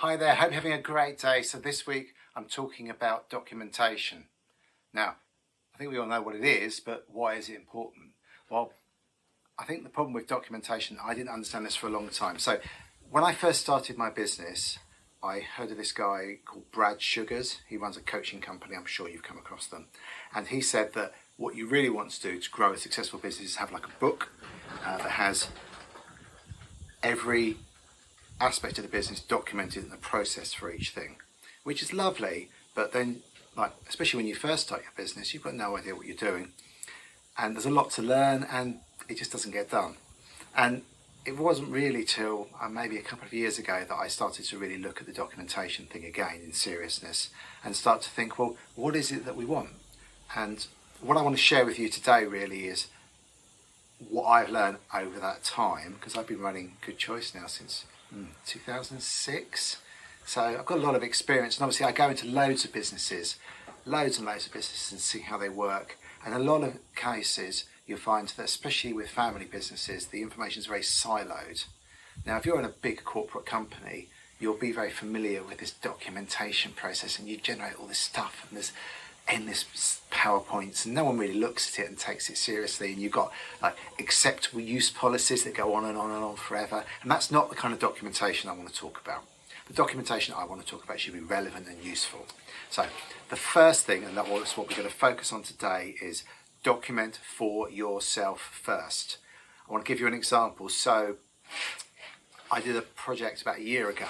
Hi there, hope you're having a great day. So this week I'm talking about documentation. Now, I think we all know what it is, but why is it important? Well, I think the problem with documentation, I didn't understand this for a long time. So when I first started my business, I heard of this guy called Brad Sugars. He runs a coaching company, I'm sure you've come across them. And he said that what you really want to do to grow a successful business is have like a book that has every aspect of the business documented in the process for each thing, which is lovely. But then, like, especially when you first start your business, you've got no idea what you're doing, and there's a lot to learn, and it just doesn't get done. And it wasn't really till maybe a couple of years ago that I started to really look at the documentation thing again in seriousness and start to think, well, what is it that we want? And what I want to share with you today really is what I've learned over that time, because I've been running Good Choice now since 2006. So I've got a lot of experience, and obviously I go into loads and loads of businesses and see how they work. And a lot of cases you'll find that, especially with family businesses, the information is very siloed. Now, if you're in a big corporate company, you'll be very familiar with this documentation process, and you generate all this stuff and there's endless PowerPoints, and no one really looks at it and takes it seriously. And you've got like acceptable use policies that go on and on and on forever. And that's not the kind of documentation I want to talk about. The documentation I want to talk about should be relevant and useful. So the first thing, and that's what we're going to focus on today, is document for yourself first. I want to give you an example. So I did a project about a year ago,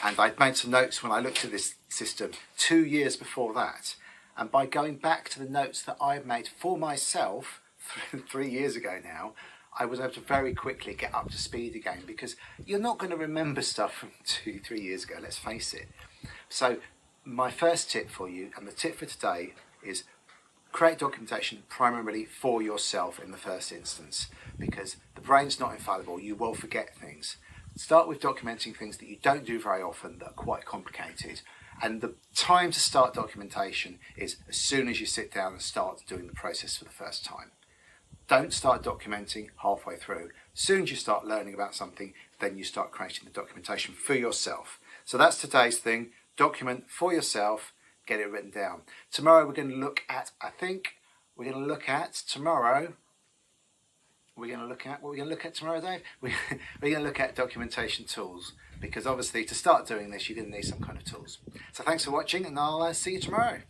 and I'd made some notes when I looked at this system 2 years before that. And by going back to the notes that I've made for myself 3 years ago now, I was able to very quickly get up to speed again, because you're not going to remember stuff from 2-3 years ago, let's face it. So my first tip for you, and the tip for today, is create documentation primarily for yourself in the first instance, because the brain's not infallible, you will forget things. Start with documenting things that you don't do very often that are quite complicated. And the time to start documentation is as soon as you sit down and start doing the process for the first time. Don't start documenting halfway through. As soon as you start learning about something, then you start creating the documentation for yourself. So that's today's thing. Document for yourself, get it written down. Tomorrow we're going to look at, what we're going to look at tomorrow, Dave? We're going to look at documentation tools, because obviously to start doing this, you're going to need some kind of tools. So thanks for watching, and I'll see you tomorrow.